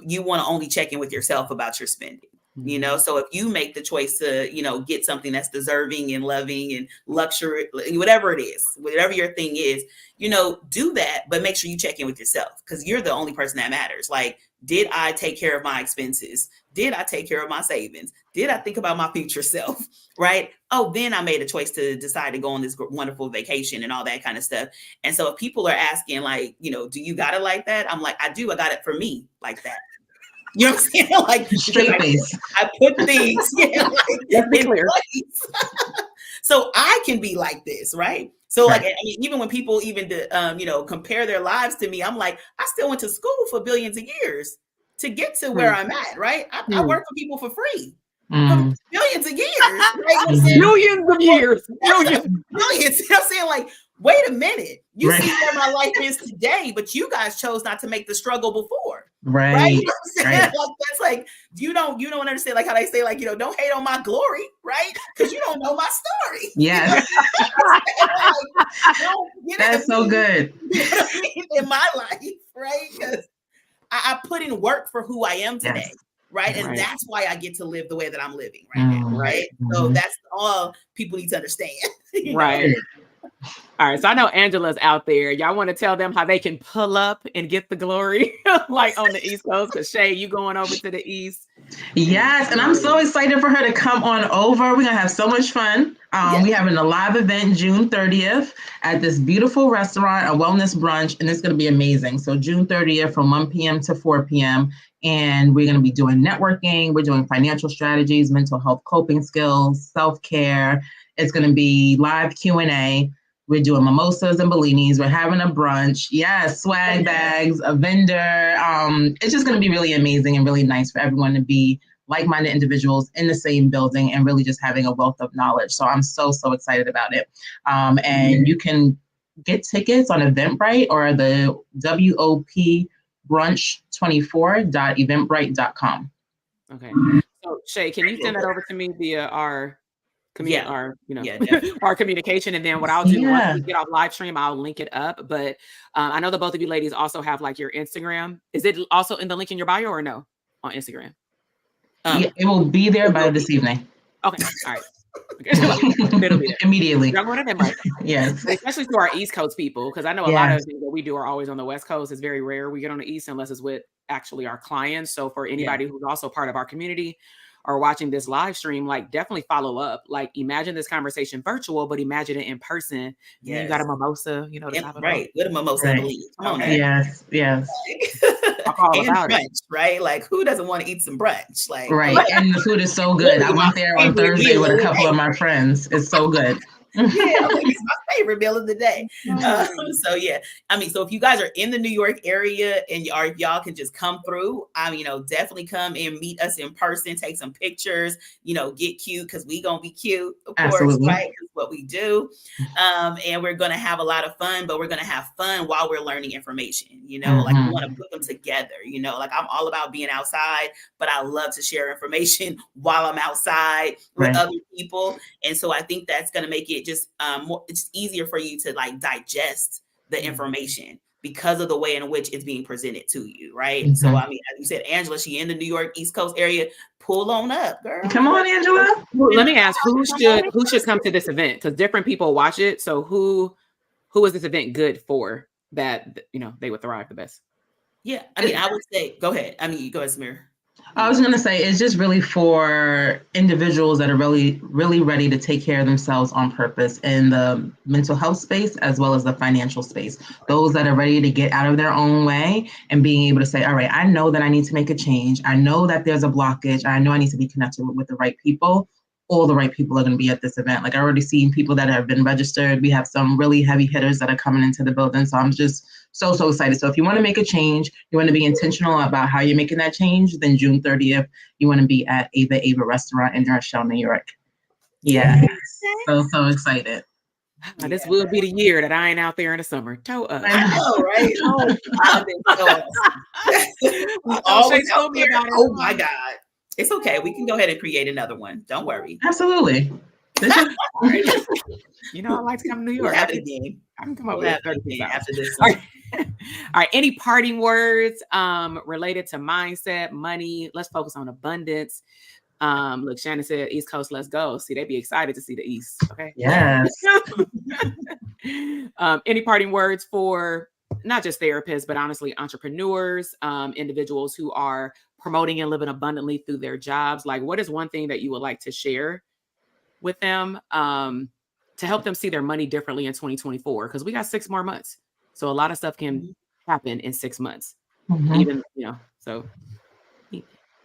You want to only check in with yourself about your spending. You know, so if you make the choice to, you know, get something that's deserving and loving and luxury, whatever it is, whatever your thing is, you know, do that, but make sure you check in with yourself, because you're the only person that matters. Like, did I take care of my expenses? Did I take care of my savings? Did I think about my future self? Right? Oh, then I made a choice to decide to go on this wonderful vacation and all that kind of stuff. And so if people are asking, like, you know, do you got it like that? I'm like, I do. I got it for me like that. You know what I'm saying? Like, straight face. I put things like, Let's be clear. So I can be like this, right? So like, I mean, even when people even you know, compare their lives to me, I'm like, I still went to school for billions of years to get to where I'm at, right? I work for people for free for billions of years, right? Millions of years, billions. You know what I'm saying? Like, wait a minute, you see where my life is today, but you guys chose not to make the struggle before. Right. You know what I'm saying? Like, that's like, you don't understand, like how they say, like, you know, don't hate on my glory, right? Because you don't know my story. Yes. That's so good. You know what I mean? In my life, right? Because I put in work for who I am today. Right. And that's why I get to live the way that I'm living right now. Right. So that's all people need to understand. Right. All right. So I know Angela's out there. Y'all want to tell them how they can pull up and get the glory, like on the East Coast? Because Shay, you going over to the East? Yes. And I'm so excited for her to come on over. We're going to have so much fun. We having a live event June 30th at this beautiful restaurant, a wellness brunch, and it's going to be amazing. So June 30th from 1 p.m. to 4 p.m. And we're going to be doing networking. We're doing financial strategies, mental health coping skills, self-care. It's going to be live Q&A. We're doing mimosas and bellinis. We're having a brunch. Yes, swag bags, a vendor. It's just going to be really amazing and really nice for everyone to be like-minded individuals in the same building and really just having a wealth of knowledge. So I'm so excited about it. And you can get tickets on Eventbrite or the wopbrunch24.eventbrite.com. Okay. So Shay, can you send that over to me via our our communication, and then what I'll do once we get off live stream, I'll link it up. But I know that both of you ladies also have like your Instagram. Is it also in the link in your bio or no on Instagram? It will be there by this evening. Okay, all right. It'll be there immediately. Y'all going to them, right? Yes, especially to our East Coast people, because I know a lot of things that we do are always on the West Coast. It's very rare we get on the East unless it's with actually our clients. So for anybody who's also part of our community or watching this live stream, like definitely follow up. Like imagine this conversation virtual, but imagine it in person. Yeah, you got a mimosa, you know, the top of right. With a mimosa, right. Come on, yes. All and about brunch, it. Right? Like, who doesn't want to eat some brunch? Like, right. And the food is so good. I went there on Thursday with a couple of my friends. It's so good. Yeah, like, it's my favorite meal of the day. So yeah, I mean, so if you guys are in the New York area and if y'all can just come through, you know, definitely come and meet us in person, take some pictures, you know, get cute, because we gonna be cute, of course, right? That's what we do. And we're gonna have a lot of fun, but we're gonna have fun while we're learning information, you know, like we want to put them together, you know, like I'm all about being outside, but I love to share information while I'm outside with other people. And so I think that's gonna make it just it's easier for you to like digest the information because of the way in which it's being presented to you, right? So I mean, as you said, Angela, she in the New York East Coast area. Pull on up, girl. Come on, Angela. Well, let me ask, who should come to this event? Because different people watch it. So who is this event good for that, you know, they would thrive the best? Yeah, I mean, I would say, go ahead. I mean, you go ahead, Samir. I was going to say, it's just really for individuals that are really, really ready to take care of themselves on purpose in the mental health space, as well as the financial space. Those that are ready to get out of their own way and being able to say, all right, I know that I need to make a change. I know that there's a blockage. I know I need to be connected with the right people. All the right people are going to be at this event. Like I already seen people that have been registered. We have some really heavy hitters that are coming into the building. So I'm just so excited. So if you want to make a change, you want to be intentional about how you're making that change, then June 30th, you want to be at Ava Restaurant in Rochelle, New York. Yeah. So excited. This will be the year that I ain't out there in the summer. Toe up. I know, right? I've been always told me about it. Oh my God. It's okay. We can go ahead and create another one. Don't worry. Absolutely. You know, I like to come to New York. We'll have it again. I can come up with 30 after this one. one. All right. Any parting words related to mindset, money? Let's focus on abundance. Look, Shannon said East Coast, let's go. See, they'd be excited to see the East. Okay. Yes. Any parting words for not just therapists, but honestly, entrepreneurs, individuals who are promoting and living abundantly through their jobs? Like, what is one thing that you would like to share with them to help them see their money differently in 2024? Because we got 6 more months. So a lot of stuff can happen in 6 months. Even, so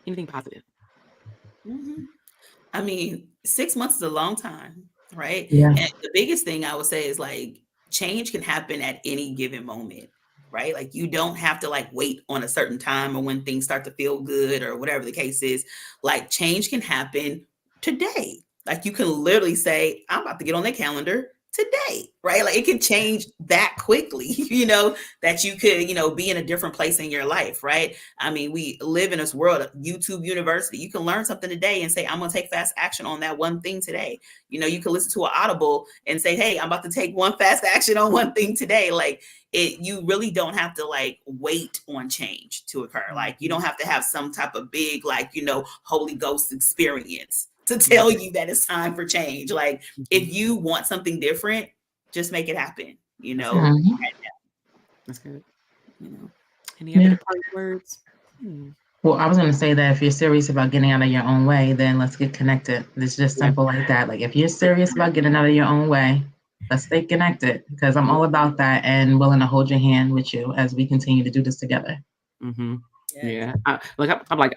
anything positive. I mean, 6 months is a long time, right? Yeah. And the biggest thing I would say is like change can happen at any given moment, right? Like you don't have to like wait on a certain time or when things start to feel good or whatever the case is. Like change can happen today. Like you can literally say, I'm about to get on the calendar today, right? Like it can change that quickly, that you could, be in a different place in your life, right? I mean, we live in this world of YouTube University. You can learn something today and say, I'm going to take fast action on that one thing today. You can listen to an Audible and say, hey, I'm about to take one fast action on one thing today. Like you really don't have to like wait on change to occur. Like you don't have to have some type of big, Holy Ghost experience to tell you that it's time for change. Like if you want something different, just make it happen, That's good. Any other parting words? Well, I was going to say that if you're serious about getting out of your own way, then let's get connected. It's just simple like that. Like if you're serious about getting out of your own way, let's stay connected, because I'm all about that and willing to hold your hand with you as we continue to do this together. Yeah. I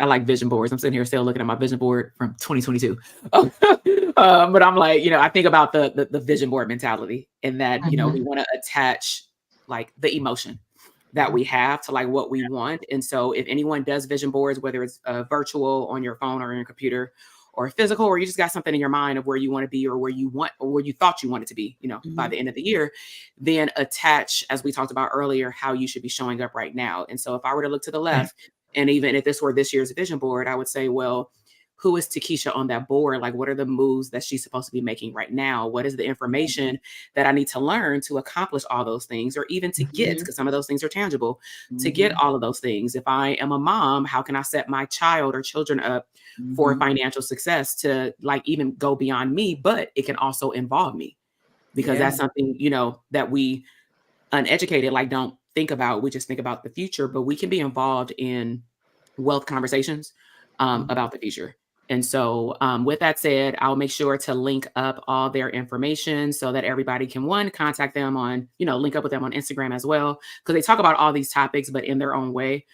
like vision boards. I'm sitting here still looking at my vision board from 2022. But I'm like, I think about the vision board mentality and that, we want to attach like the emotion that we have to like what we want. And so if anyone does vision boards, whether it's virtual on your phone or on your computer or physical, or you just got something in your mind of where you want to be or where you thought you wanted to be, by the end of the year, then attach, as we talked about earlier, how you should be showing up right now. And so if I were to look to the left, and even if this were this year's vision board, I would say, well, who is Takesha on that board? Like, what are the moves that she's supposed to be making right now? What is the information that I need to learn to accomplish all those things, or even to get, because some of those things are tangible, to get all of those things? If I am a mom, how can I set my child or children up for financial success to like even go beyond me, but it can also involve me, because that's something, that we uneducated, like don't think about. We just think about the future, but we can be involved in wealth conversations about the future. And so with that said, I'll make sure to link up all their information so that everybody can, contact them on, link up with them on Instagram as well, because they talk about all these topics, but in their own way,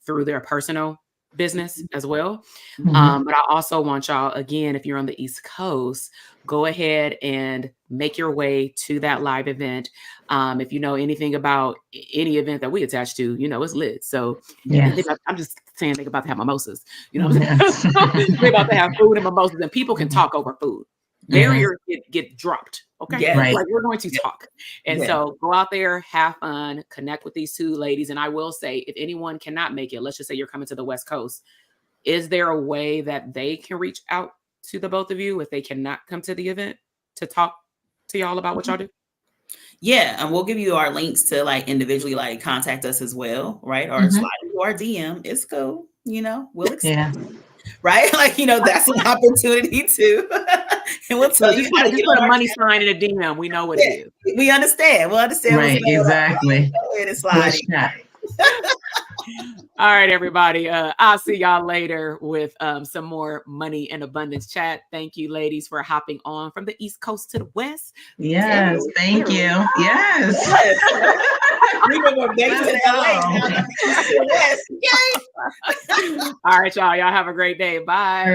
through their personal business as well. But I also want y'all, again, if you're on the East Coast, go ahead and make your way to that live event. If you know anything about any event that we attach to, it's lit. So I'm just saying, they're about to have mimosas, they're about to have food and mimosas, and people can talk over food. Barriers get dropped. Okay. Like we're going to talk. And so go out there, have fun, connect with these two ladies. And I will say, if anyone cannot make it, let's just say you're coming to the West Coast, is there a way that they can reach out to the both of you if they cannot come to the event to talk to y'all about what y'all do? Yeah, and we'll give you our links to like individually like contact us as well, right? Or slide into our DM. It's cool, we'll accept it, right? Like, that's an opportunity too. And we'll tell you how to just put a money sign in a DM. We know what it is. We understand. We'll understand. Right, exactly. Go ahead and slide. All right, everybody. I'll see y'all later with some more money and abundance chat. Thank you, ladies, for hopping on from the East Coast to the West. Yes, thank you. Yes. We were back to LA now. West. Yay. All right, y'all. Y'all have a great day. Bye.